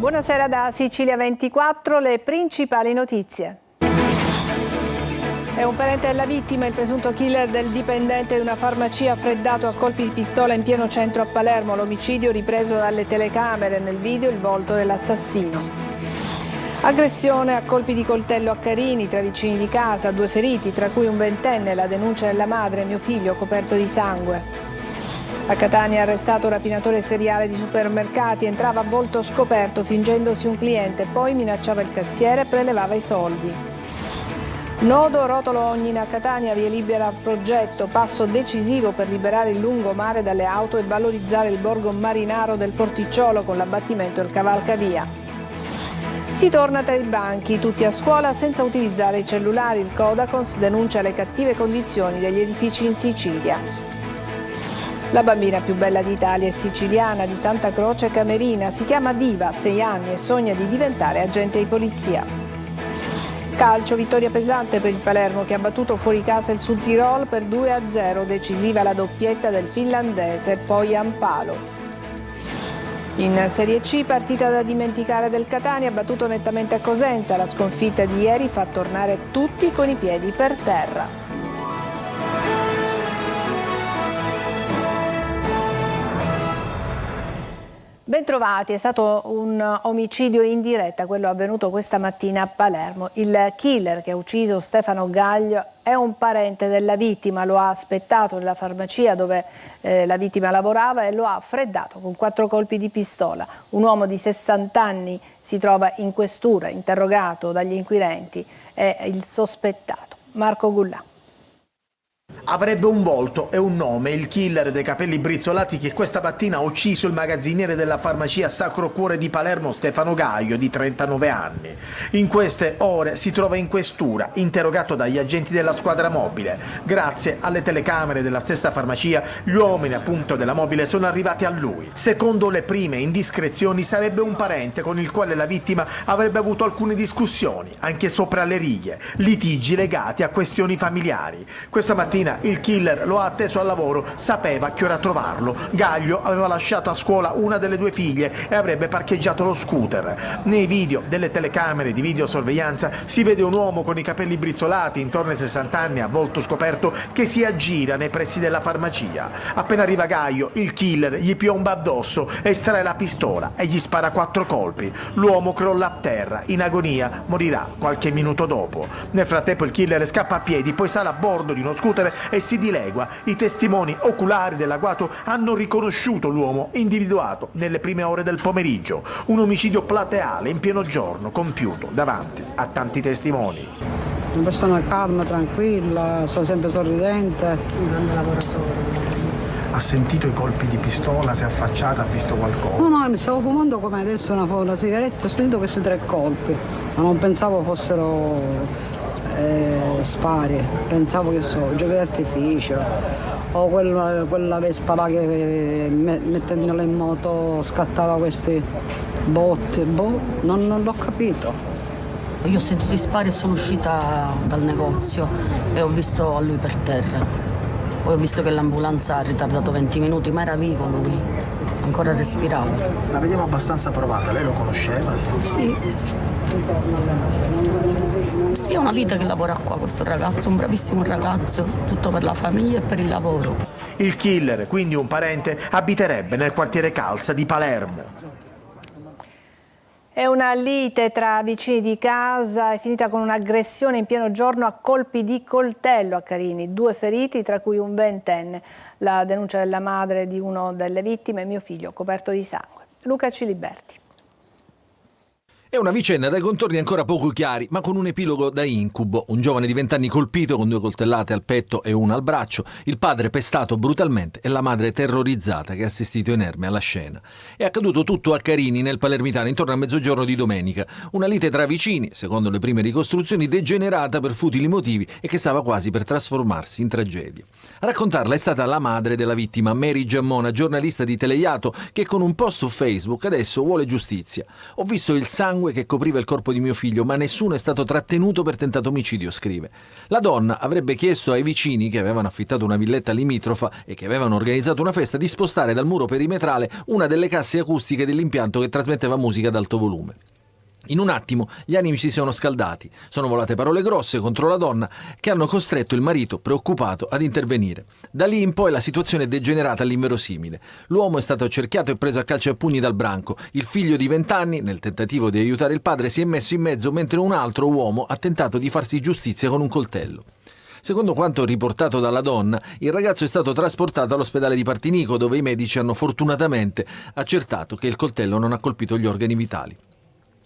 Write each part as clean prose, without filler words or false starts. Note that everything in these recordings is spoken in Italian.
Buonasera da Sicilia 24, le principali notizie. È un parente della vittima, il presunto killer del dipendente di una farmacia freddato a colpi di pistola in pieno centro a Palermo. L'omicidio ripreso dalle telecamere, nel video il volto dell'assassino. Aggressione a colpi di coltello a Carini, tra vicini di casa, 2 feriti, tra cui un ventenne, la denuncia della madre, mio figlio coperto di sangue. A Catania è arrestato un rapinatore seriale di supermercati, entrava a volto scoperto fingendosi un cliente, poi minacciava il cassiere e prelevava i soldi. Nodo Rotolo Ognina a Catania, via libera progetto, passo decisivo per liberare il lungomare dalle auto e valorizzare il borgo marinaro del Porticciolo con l'abbattimento del cavalcavia. Si torna tra i banchi, tutti a scuola senza utilizzare i cellulari. Il Codacons denuncia le cattive condizioni degli edifici in Sicilia. La bambina più bella d'Italia è siciliana, di Santa Croce Camerina, si chiama Diva, 6 anni e sogna di diventare agente di polizia. Calcio, vittoria pesante per il Palermo che ha battuto fuori casa il Sud Tirol per 2-0, decisiva la doppietta del finlandese poi Ampalo. In Serie C, partita da dimenticare del Catania, battuto nettamente a Cosenza, la sconfitta di ieri fa tornare tutti con i piedi per terra. Bentrovati, è stato un omicidio in diretta, quello avvenuto questa mattina a Palermo. Il killer che ha ucciso Stefano Gaglio è un parente della vittima, lo ha aspettato nella farmacia dove la vittima lavorava e lo ha freddato con 4 colpi di pistola. Un uomo di 60 anni si trova in questura, interrogato dagli inquirenti, è il sospettato. Marco Gullà. Avrebbe un volto e un nome, il killer dei capelli brizzolati che questa mattina ha ucciso il magazziniere della farmacia Sacro Cuore di Palermo, Stefano Gaglio, di 39 anni. In queste ore si trova in questura, interrogato dagli agenti della squadra mobile. Grazie alle telecamere della stessa farmacia, gli uomini appunto della mobile sono arrivati a lui. Secondo le prime indiscrezioni sarebbe un parente con il quale la vittima avrebbe avuto alcune discussioni, anche sopra le righe, litigi legati a questioni familiari. Questa mattina il killer lo ha atteso al lavoro, sapeva a che ora trovarlo. Gaglio aveva lasciato a scuola una delle 2 figlie e avrebbe parcheggiato lo scooter. Nei video delle telecamere di videosorveglianza si vede un uomo con i capelli brizzolati, intorno ai 60 anni, a volto scoperto, che si aggira nei pressi della farmacia. Appena arriva Gaglio, il killer gli piomba addosso, estrae la pistola e gli spara 4 colpi. L'uomo crolla a terra, in agonia, morirà qualche minuto dopo. Nel frattempo il killer scappa a piedi, poi sale a bordo di uno scooter e si dilegua. I testimoni oculari dell'agguato hanno riconosciuto l'uomo individuato nelle prime ore del pomeriggio. Un omicidio plateale in pieno giorno compiuto davanti a tanti testimoni. Una persona calma, tranquilla, sono sempre sorridente. Un grande lavoratore. Ha sentito i colpi di pistola, si è affacciata, ha visto qualcosa? No, mi stavo fumando come adesso una sigaretta, ho sentito questi 3 colpi, ma non pensavo fossero spari, pensavo che giochi d'artificio o quella Vespa là che mettendola in moto scattava questi botti, non l'ho capito. Io ho sentito i spari e sono uscita dal negozio e ho visto a lui per terra. Poi ho visto che l'ambulanza ha ritardato 20 minuti, ma era vivo lui, ancora respirava. La vedevo abbastanza provata, lei lo conosceva? Sì. Sì, è una vita che lavora qua questo ragazzo, un bravissimo ragazzo, tutto per la famiglia e per il lavoro. Il killer, quindi un parente, abiterebbe nel quartiere Calza di Palermo. È una lite tra vicini di casa, è finita con un'aggressione in pieno giorno a colpi di coltello a Carini. 2 feriti, tra cui un ventenne. La denuncia della madre di uno delle vittime, mio figlio coperto di sangue. Luca Ciliberti. È una vicenda dai contorni ancora poco chiari, ma con un epilogo da incubo. Un giovane di 20 anni colpito con 2 coltellate al petto e una al braccio, il padre pestato brutalmente e la madre terrorizzata che ha assistito inerme alla scena. È accaduto tutto a Carini, nel Palermitano, intorno a mezzogiorno di domenica. Una lite tra vicini, secondo le prime ricostruzioni, degenerata per futili motivi e che stava quasi per trasformarsi in tragedia. A raccontarla è stata la madre della vittima, Mary Giammona, giornalista di Teleiato, che con un post su Facebook adesso vuole giustizia. Ho visto il sangue sangue che copriva il corpo di mio figlio, ma nessuno è stato trattenuto per tentato omicidio, scrive. La donna avrebbe chiesto ai vicini, che avevano affittato una villetta limitrofa e che avevano organizzato una festa, di spostare dal muro perimetrale una delle casse acustiche dell'impianto che trasmetteva musica ad alto volume. In un attimo gli animi si sono scaldati, sono volate parole grosse contro la donna che hanno costretto il marito, preoccupato, ad intervenire. Da lì in poi la situazione è degenerata all'inverosimile. L'uomo è stato accerchiato e preso a calci e pugni dal branco. Il figlio di 20 anni, nel tentativo di aiutare il padre, si è messo in mezzo mentre un altro uomo ha tentato di farsi giustizia con un coltello. Secondo quanto riportato dalla donna, il ragazzo è stato trasportato all'ospedale di Partinico, dove i medici hanno fortunatamente accertato che il coltello non ha colpito gli organi vitali.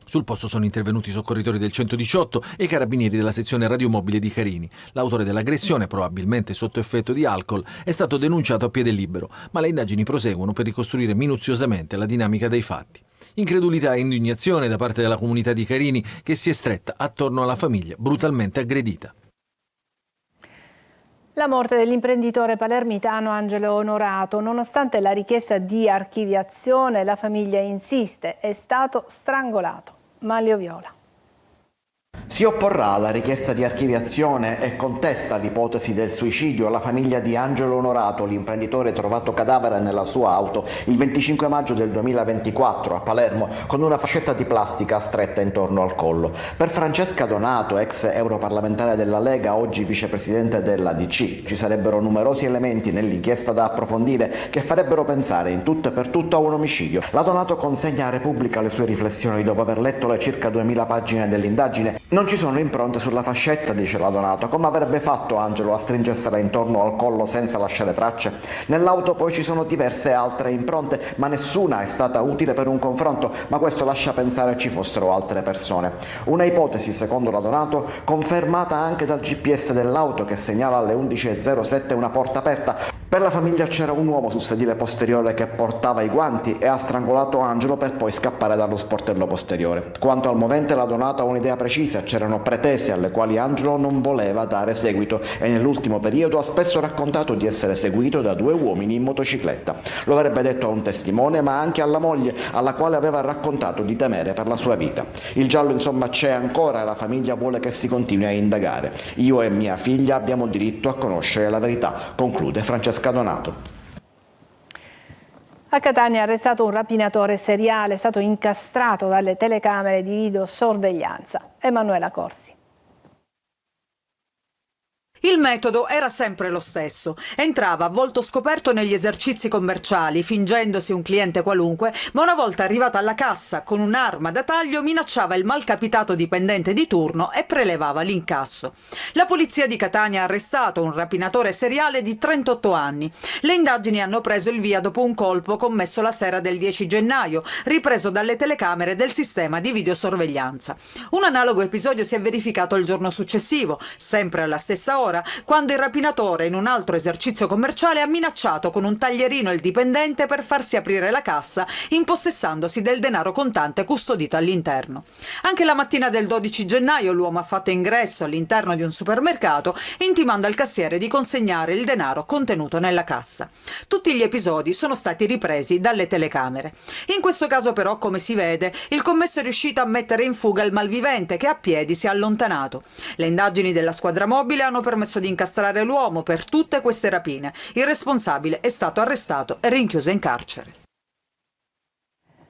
Sul posto sono intervenuti i soccorritori del 118 e i carabinieri della sezione radiomobile di Carini. L'autore dell'aggressione, probabilmente sotto effetto di alcol, è stato denunciato a piede libero, ma le indagini proseguono per ricostruire minuziosamente la dinamica dei fatti. Incredulità e indignazione da parte della comunità di Carini, che si è stretta attorno alla famiglia brutalmente aggredita. La morte dell'imprenditore palermitano Angelo Onorato. Nonostante la richiesta di archiviazione, la famiglia insiste, è stato strangolato. Manlio Viola. Si opporrà alla richiesta di archiviazione e contesta l'ipotesi del suicidio la famiglia di Angelo Onorato, l'imprenditore trovato cadavere nella sua auto il 25 maggio del 2024 a Palermo con una fascetta di plastica stretta intorno al collo. Per Francesca Donato, ex europarlamentare della Lega, oggi vicepresidente della DC, ci sarebbero numerosi elementi nell'inchiesta da approfondire che farebbero pensare in tutto e per tutto a un omicidio. La Donato consegna a Repubblica le sue riflessioni dopo aver letto le circa 2000 pagine dell'indagine. Non ci sono impronte sulla fascetta, dice la Donato. Come avrebbe fatto Angelo a stringersela intorno al collo senza lasciare tracce? Nell'auto poi ci sono diverse altre impronte, ma nessuna è stata utile per un confronto, ma questo lascia pensare ci fossero altre persone. Una ipotesi, secondo la Donato, confermata anche dal GPS dell'auto che segnala alle 11.07 una porta aperta. Per la famiglia c'era un uomo sul sedile posteriore che portava i guanti e ha strangolato Angelo per poi scappare dallo sportello posteriore. Quanto al movente, la Donato ha un'idea precisa: c'erano pretese alle quali Angelo non voleva dare seguito e nell'ultimo periodo ha spesso raccontato di essere seguito da 2 uomini in motocicletta. Lo avrebbe detto a un testimone, ma anche alla moglie, alla quale aveva raccontato di temere per la sua vita. Il giallo insomma c'è ancora e la famiglia vuole che si continui a indagare. Io e mia figlia abbiamo diritto a conoscere la verità, conclude Francesca Donato. A Catania è arrestato un rapinatore seriale, è stato incastrato dalle telecamere di videosorveglianza. Emanuela Corsi. Il metodo era sempre lo stesso. Entrava a volto scoperto negli esercizi commerciali, fingendosi un cliente qualunque, ma una volta arrivato alla cassa con un'arma da taglio minacciava il malcapitato dipendente di turno e prelevava l'incasso. La polizia di Catania ha arrestato un rapinatore seriale di 38 anni. Le indagini hanno preso il via dopo un colpo commesso la sera del 10 gennaio, ripreso dalle telecamere del sistema di videosorveglianza. Un analogo episodio si è verificato il giorno successivo, sempre alla stessa ora, quando il rapinatore in un altro esercizio commerciale ha minacciato con un taglierino il dipendente per farsi aprire la cassa, impossessandosi del denaro contante custodito all'interno. Anche la mattina del 12 gennaio l'uomo ha fatto ingresso all'interno di un supermercato, intimando al cassiere di consegnare il denaro contenuto nella cassa. Tutti gli episodi sono stati ripresi dalle telecamere. In questo caso però, come si vede, il commesso è riuscito a mettere in fuga il malvivente che a piedi si è allontanato. Le indagini della squadra mobile hanno permesso di incastrare l'uomo per tutte queste rapine. Il responsabile è stato arrestato e rinchiuso in carcere.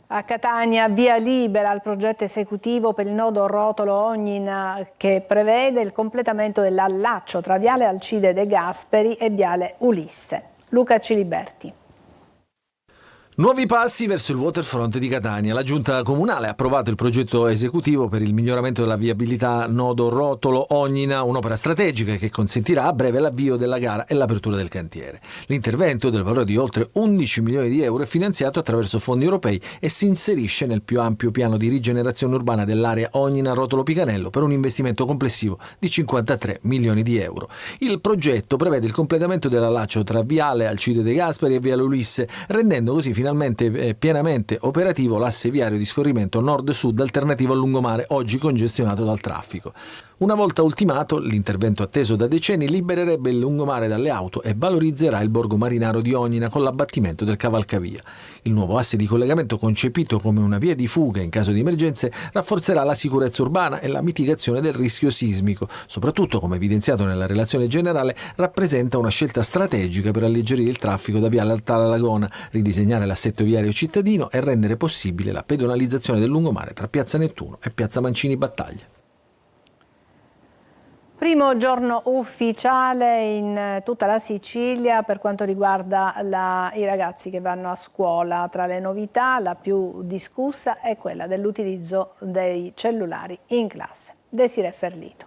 A Catania via libera al progetto esecutivo per il nodo Rotolo-Ognina che prevede il completamento dell'allaccio tra viale Alcide De Gasperi e viale Ulisse. Luca Ciliberti. Nuovi passi verso il waterfront di Catania. La Giunta Comunale ha approvato il progetto esecutivo per il miglioramento della viabilità nodo Rotolo-Ognina, un'opera strategica che consentirà a breve l'avvio della gara e l'apertura del cantiere. L'intervento, del valore di oltre 11 milioni di euro, è finanziato attraverso fondi europei e si inserisce nel più ampio piano di rigenerazione urbana dell'area Ognina-Rotolo-Picanello per un investimento complessivo di 53 milioni di euro. Il progetto prevede il completamento dell'allaccio tra viale Alcide De Gasperi e viale Ulisse, rendendo così finalmente pienamente operativo l'asse viario di scorrimento nord-sud alternativo al lungomare, oggi congestionato dal traffico. Una volta ultimato, l'intervento atteso da decenni libererebbe il lungomare dalle auto e valorizzerà il borgo marinaro di Ognina con l'abbattimento del cavalcavia. Il nuovo asse di collegamento, concepito come una via di fuga in caso di emergenze, rafforzerà la sicurezza urbana e la mitigazione del rischio sismico. Soprattutto, come evidenziato nella relazione generale, rappresenta una scelta strategica per alleggerire il traffico da Viale Alta Lagona, ridisegnare l'assetto viario cittadino e rendere possibile la pedonalizzazione del lungomare tra Piazza Nettuno e Piazza Mancini Battaglia. Primo giorno ufficiale in tutta la Sicilia per quanto riguarda i ragazzi che vanno a scuola. Tra le novità, la più discussa è quella dell'utilizzo dei cellulari in classe. Desiree Ferlito.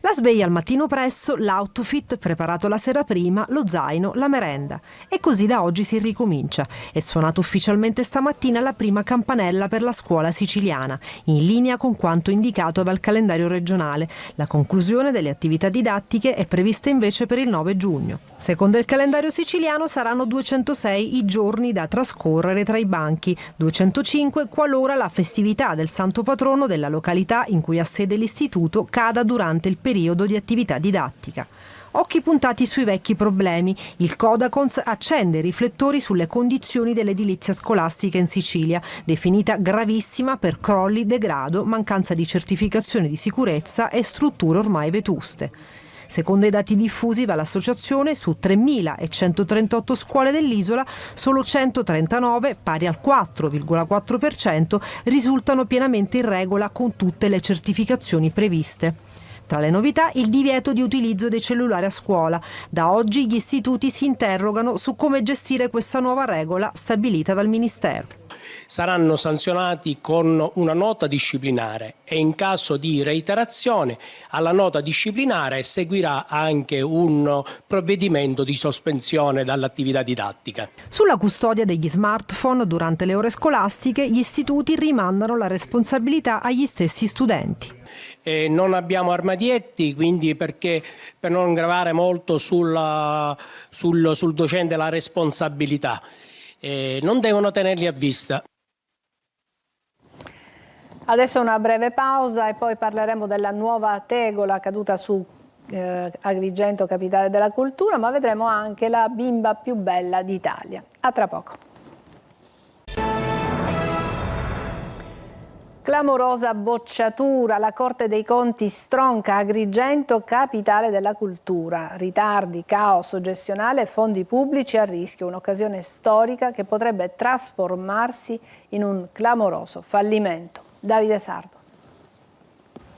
La sveglia al mattino presto, l'outfit preparato la sera prima, lo zaino, la merenda. E così da oggi si ricomincia. È suonato ufficialmente stamattina la prima campanella per la scuola siciliana, in linea con quanto indicato dal calendario regionale. La conclusione delle attività didattiche è prevista invece per il 9 giugno. Secondo il calendario siciliano saranno 206 i giorni da trascorrere tra i banchi, 205 qualora la festività del santo patrono della località in cui ha sede l'istituto cada durante il periodo di attività didattica. Occhi puntati sui vecchi problemi. Il Codacons accende i riflettori sulle condizioni dell'edilizia scolastica in Sicilia, definita gravissima per crolli, degrado, mancanza di certificazioni di sicurezza e strutture ormai vetuste. Secondo i dati diffusi dall'associazione, su 3.138 scuole dell'isola, solo 139, pari al 4,4%, risultano pienamente in regola con tutte le certificazioni previste. Tra le novità, il divieto di utilizzo dei cellulari a scuola. Da oggi gli istituti si interrogano su come gestire questa nuova regola stabilita dal Ministero. Saranno sanzionati con una nota disciplinare e in caso di reiterazione alla nota disciplinare seguirà anche un provvedimento di sospensione dall'attività didattica. Sulla custodia degli smartphone durante le ore scolastiche, gli istituti rimandano la responsabilità agli stessi studenti. Non abbiamo armadietti, quindi per non gravare molto sul docente la responsabilità. Non devono tenerli a vista. Adesso una breve pausa e poi parleremo della nuova tegola caduta su Agrigento, capitale della cultura, ma vedremo anche la bimba più bella d'Italia. A tra poco. Clamorosa bocciatura, la Corte dei Conti stronca Agrigento, capitale della cultura. Ritardi, caos gestionale e fondi pubblici a rischio, un'occasione storica che potrebbe trasformarsi in un clamoroso fallimento. Davide Sardo.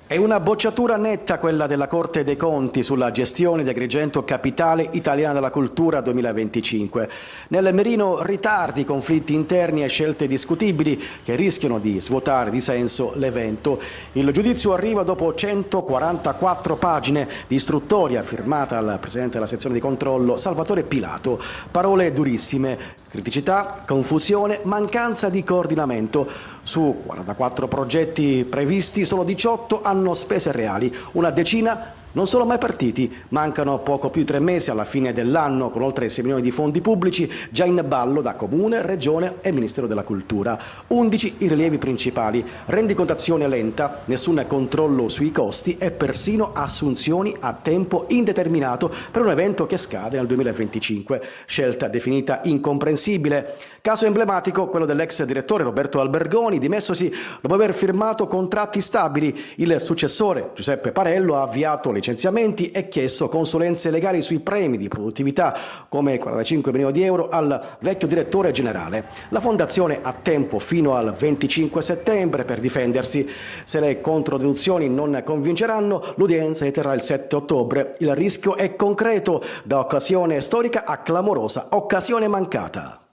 È una bocciatura netta quella della Corte dei Conti sulla gestione di Agrigento, capitale italiana della cultura 2025. Nel mirino ritardi, conflitti interni e scelte discutibili che rischiano di svuotare di senso l'evento. Il giudizio arriva dopo 144 pagine di istruttoria firmata dal presidente della sezione di controllo Salvatore Pilato. Parole durissime. Criticità, confusione, mancanza di coordinamento. Su 44 progetti previsti, solo 18 hanno spese reali, una decina non sono mai partiti. Mancano poco più di 3 mesi alla fine dell'anno, con oltre 6 milioni di fondi pubblici già in ballo da Comune, Regione e Ministero della Cultura. 11 i rilievi principali: rendicontazione lenta, nessun controllo sui costi e persino assunzioni a tempo indeterminato per un evento che scade nel 2025. Scelta definita incomprensibile. Caso emblematico quello dell'ex direttore Roberto Albergoni, dimessosi dopo aver firmato contratti stabili. Il successore Giuseppe Parello ha avviato licenziamenti e chiesto consulenze legali sui premi di produttività, come 45 milioni di euro al vecchio direttore generale. La fondazione ha tempo fino al 25 settembre per difendersi. Se le controdeduzioni non convinceranno, l'udienza si terrà il 7 ottobre. Il rischio è concreto, da occasione storica a clamorosa occasione mancata.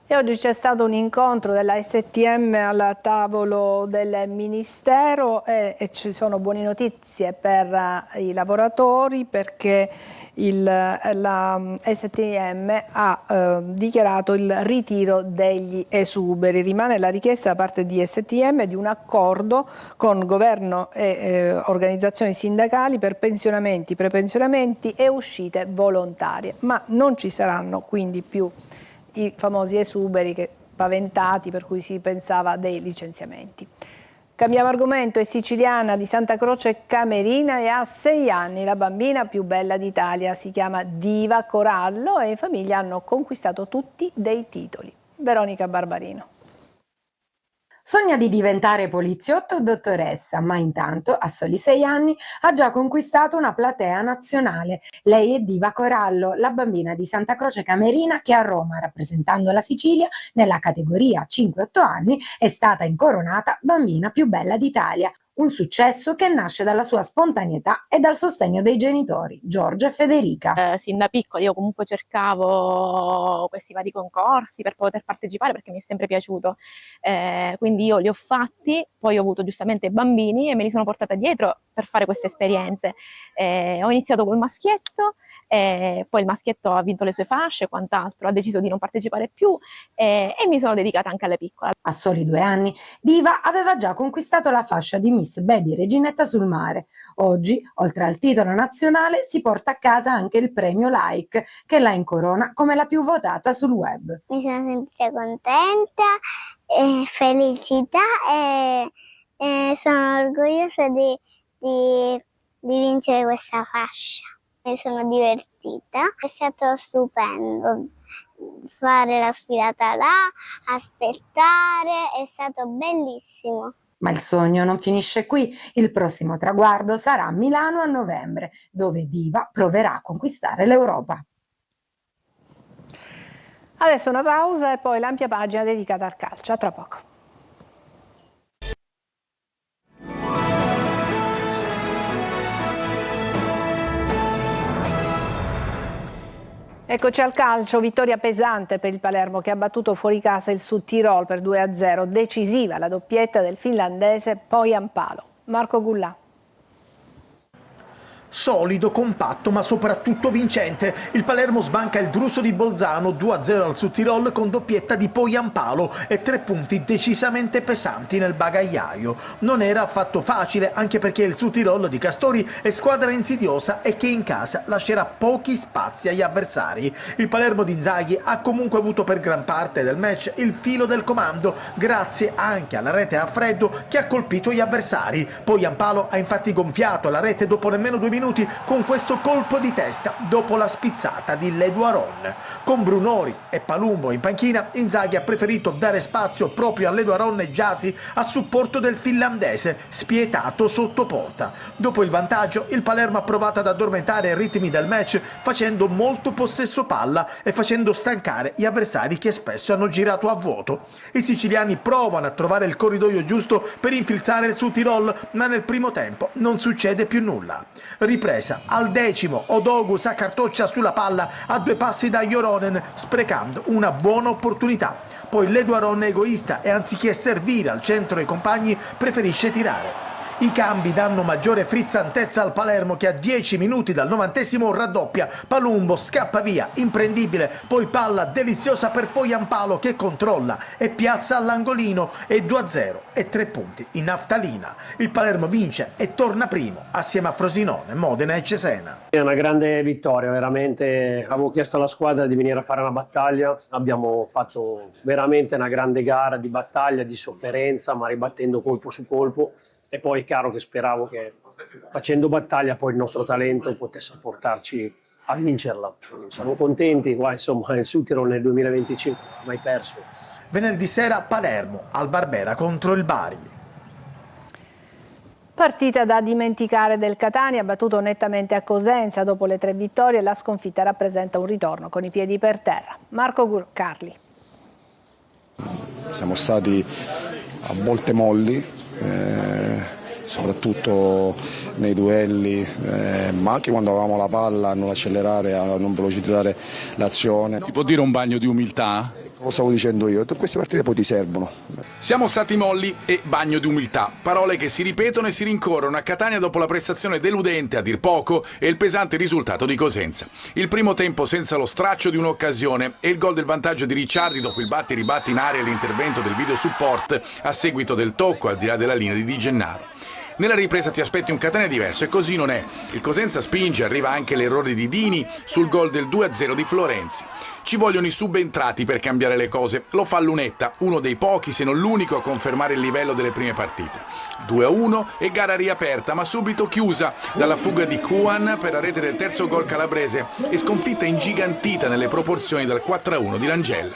E oggi c'è stato un incontro della STM al tavolo del Ministero e ci sono buone notizie per i lavoratori, perché la STM ha dichiarato il ritiro degli esuberi. Rimane la richiesta da parte di STM di un accordo con governo e organizzazioni sindacali per pensionamenti, prepensionamenti e uscite volontarie, ma non ci saranno quindi più i famosi esuberi paventati, per cui si pensava dei licenziamenti. Cambiamo argomento, è siciliana di Santa Croce Camerina e ha 6 anni, la bambina più bella d'Italia. Si chiama Diva Corallo e in famiglia hanno conquistato tutti dei titoli. Veronica Barbarino. Sogna di diventare poliziotto o dottoressa, ma intanto, a soli 6 anni, ha già conquistato una platea nazionale. Lei è Diva Corallo, la bambina di Santa Croce Camerina che a Roma, rappresentando la Sicilia, nella categoria 5-8 anni, è stata incoronata bambina più bella d'Italia. Un successo che nasce dalla sua spontaneità e dal sostegno dei genitori, Giorgio e Federica. Sin da piccola io comunque cercavo questi vari concorsi per poter partecipare perché mi è sempre piaciuto, quindi io li ho fatti, poi ho avuto giustamente bambini e me li sono portata dietro per fare queste esperienze. Ho iniziato col maschietto, poi il maschietto ha vinto le sue fasce e quant'altro, ha deciso di non partecipare più e mi sono dedicata anche alle piccole. A soli 2 anni, Diva aveva già conquistato la fascia di Miss Baby Reginetta sul mare. Oggi, oltre al titolo nazionale, si porta a casa anche il premio Like, che la incorona come la più votata sul web. Mi sono sentita contenta e felicità e sono orgogliosa di vincere questa fascia. Mi sono divertita, è stato stupendo fare la sfilata là, aspettare, è stato bellissimo. Ma il sogno non finisce qui. Il prossimo traguardo sarà a Milano a novembre, dove Diva proverà a conquistare l'Europa. Adesso una pausa e poi l'ampia pagina dedicata al calcio. A tra poco. Eccoci al calcio, vittoria pesante per il Palermo che ha battuto fuori casa il Sud Tirol per 2-0, decisiva la doppietta del finlandese Poyanpalo. Marco Gullà. Solido, compatto ma soprattutto vincente. Il Palermo sbanca il Druso di Bolzano 2-0 al Sud Tirol con doppietta di Poyanpalo e 3 punti decisamente pesanti nel bagagliaio. Non era affatto facile anche perché il Sud Tirol di Castori è squadra insidiosa e che in casa lascerà pochi spazi agli avversari. Il Palermo di Inzaghi ha comunque avuto per gran parte del match il filo del comando grazie anche alla rete a freddo che ha colpito gli avversari. Poyanpalo ha infatti gonfiato la rete dopo nemmeno 2 minuti con questo colpo di testa dopo la spizzata di Leduaron. Con Brunori e Palumbo in panchina, Inzaghi ha preferito dare spazio proprio a Leduaron e Gyasi a supporto del finlandese, spietato sotto porta. Dopo il vantaggio, il Palermo ha provato ad addormentare i ritmi del match facendo molto possesso palla e facendo stancare gli avversari che spesso hanno girato a vuoto. I siciliani provano a trovare il corridoio giusto per infilzare il Sud Tirol, ma nel primo tempo non succede più nulla. Ripresa al 10°, Odogu s'accartoccia sulla palla a 2 passi da Joronen, sprecando una buona opportunità. Poi Leduaron è egoista e anziché servire al centro i compagni preferisce tirare. I cambi danno maggiore frizzantezza al Palermo che a 10 minuti dal 90° raddoppia. Palumbo scappa via, imprendibile, poi palla deliziosa per Poyanpalo che controlla e piazza all'angolino e 2-0 e 3 punti in naftalina. Il Palermo vince e torna primo assieme a Frosinone, Modena e Cesena. È una grande vittoria, veramente. Avevo chiesto alla squadra di venire a fare una battaglia, abbiamo fatto veramente una grande gara di battaglia, di sofferenza, ma ribattendo colpo su colpo. E poi è chiaro che speravo che facendo battaglia poi il nostro talento potesse portarci a vincerla. Siamo contenti, qua insomma il Sud Tirol nel 2025 mai perso. Venerdì sera Palermo al Barbera contro il Bari. Partita da dimenticare del Catania, battuto nettamente a Cosenza dopo le 3 vittorie, la sconfitta rappresenta un ritorno con i piedi per terra. Marco Carli. Siamo stati a volte molli, soprattutto nei duelli, ma anche quando avevamo la palla a non accelerare, a non velocizzare l'azione. Si può dire un bagno di umiltà? Lo stavo dicendo io, queste partite poi ti servono. Siamo stati molli e bagno di umiltà, parole che si ripetono e si rincorrono a Catania dopo la prestazione deludente a dir poco e il pesante risultato di Cosenza. Il primo tempo senza lo straccio di un'occasione e il gol del vantaggio di Ricciardi dopo il batti e ribatti in area e l'intervento del video support a seguito del tocco al di là della linea di Di Gennaro. Nella ripresa ti aspetti un Catania diverso e così non è. Il Cosenza spinge, arriva anche l'errore di Dini sul gol del 2-0 di Florenzi. Ci vogliono i subentrati per cambiare le cose. Lo fa Lunetta, uno dei pochi se non l'unico a confermare il livello delle prime partite. 2-1 e gara riaperta ma subito chiusa dalla fuga di Kuan per la rete del terzo gol calabrese e sconfitta ingigantita nelle proporzioni dal 4-1 di Langella.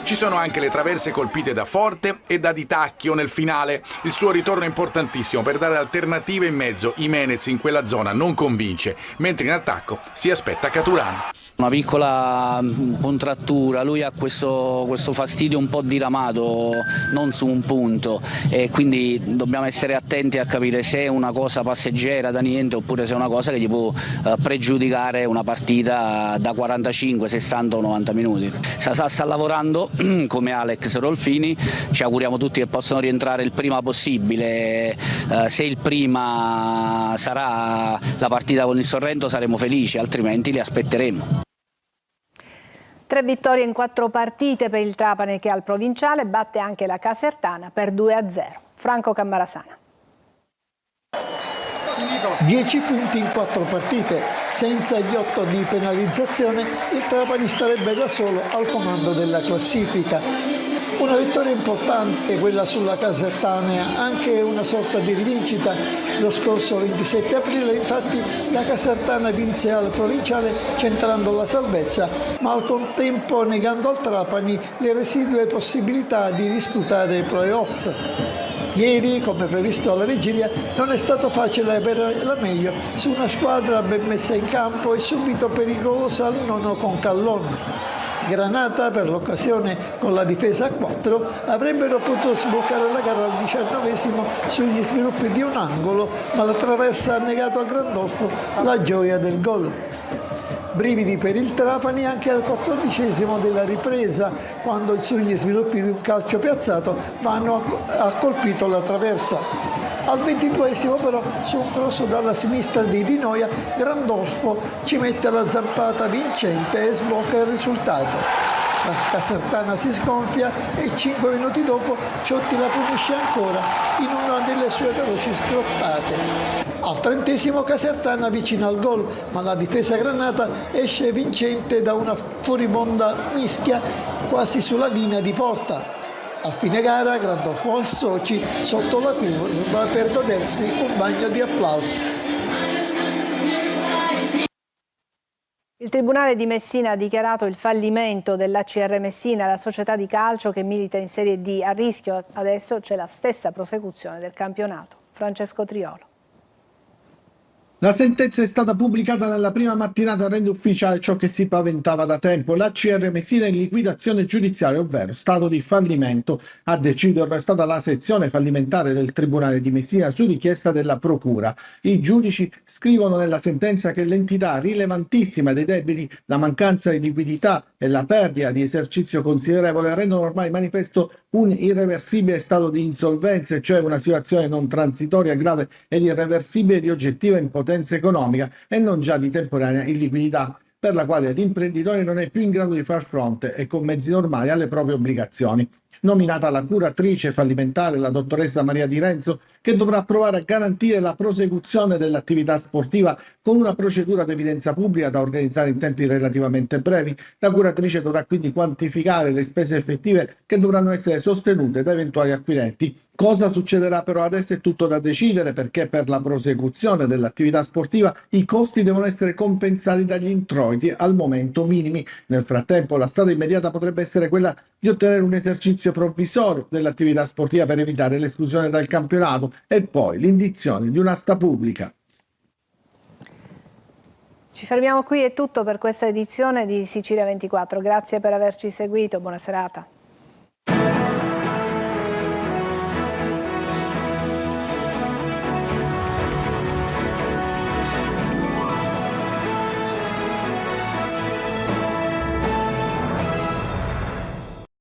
Ci sono anche le traverse colpite da Forte e da Di Tacchio nel finale. Il suo ritorno è importantissimo per dare alternative in mezzo. Jimenez in quella zona non convince, mentre in attacco si aspetta Caturano. Una piccola contrattura, lui ha questo fastidio un po' diramato, non su un punto, e quindi dobbiamo essere attenti a capire se è una cosa passeggera da niente oppure se è una cosa che gli può pregiudicare una partita da 45, 60 o 90 minuti. Sasà sta lavorando come Alex Rolfini, ci auguriamo tutti che possano rientrare il prima possibile, se il prima sarà la partita con il Sorrento saremo felici, altrimenti li aspetteremo. 3 vittorie in 4 partite per il Trapani che al provinciale batte anche la Casertana per 2-0. Franco Cammarasana. 10 punti in 4 partite, senza gli 8 di penalizzazione, il Trapani starebbe da solo al comando della classifica. Una vittoria importante quella sulla Casertana, anche una sorta di rivincita. Lo scorso 27 aprile infatti la Casertana vinse al provinciale centrando la salvezza, ma al contempo negando al Trapani le residue possibilità di disputare i play-off. Ieri, come previsto alla vigilia, non è stato facile avere la meglio su una squadra ben messa in campo e subito pericolosa al nono con Callon. Granata, per l'occasione con la difesa a 4, avrebbero potuto sbloccare la gara al 19esimo sugli sviluppi di un angolo, ma la traversa ha negato a Grandolfo la gioia del gol. Brividi per il Trapani anche al 14esimo della ripresa, quando sugli sviluppi di un calcio piazzato Vano ha colpito la traversa. Al 22esimo però, su un cross dalla sinistra di Di Noia, Grandolfo ci mette la zampata vincente e sblocca il risultato. La Casertana si sgonfia e 5 minuti dopo Ciotti la punisce ancora in una delle sue veloci scroppate. Al 30esimo Casertana vicino al gol, ma la difesa granata esce vincente da una furibonda mischia quasi sulla linea di porta. A fine gara Grandolfo e soci sotto la curva per godersi un bagno di applausi. Il Tribunale di Messina ha dichiarato il fallimento dell'ACR Messina, la società di calcio che milita in Serie D. A rischio adesso c'è la stessa prosecuzione del campionato. Francesco Triolo. La sentenza è stata pubblicata nella prima mattinata e rende ufficiale ciò che si paventava da tempo. L'ACR Messina in liquidazione giudiziaria, ovvero stato di fallimento. A decidere è stata la sezione fallimentare del Tribunale di Messina su richiesta della Procura. I giudici scrivono nella sentenza che l'entità rilevantissima dei debiti, la mancanza di liquidità e la perdita di esercizio considerevole rendono ormai manifesto un irreversibile stato di insolvenza, cioè una situazione non transitoria, grave ed irreversibile di oggettiva impotenza economica e non già di temporanea illiquidità, per la quale l'imprenditore non è più in grado di far fronte e con mezzi normali alle proprie obbligazioni. Nominata la curatrice fallimentare, la dottoressa Maria Di Renzo, che dovrà provare a garantire la prosecuzione dell'attività sportiva con una procedura ad evidenza pubblica da organizzare in tempi relativamente brevi. La curatrice dovrà quindi quantificare le spese effettive che dovranno essere sostenute da eventuali acquirenti. Cosa succederà però adesso è tutto da decidere, perché per la prosecuzione dell'attività sportiva i costi devono essere compensati dagli introiti, al momento minimi. Nel frattempo la strada immediata potrebbe essere quella di ottenere un esercizio provvisorio dell'attività sportiva per evitare l'esclusione dal campionato e poi l'indizione di un'asta pubblica. Ci fermiamo qui, è tutto per questa edizione di Sicilia 24. Grazie per averci seguito, buona serata.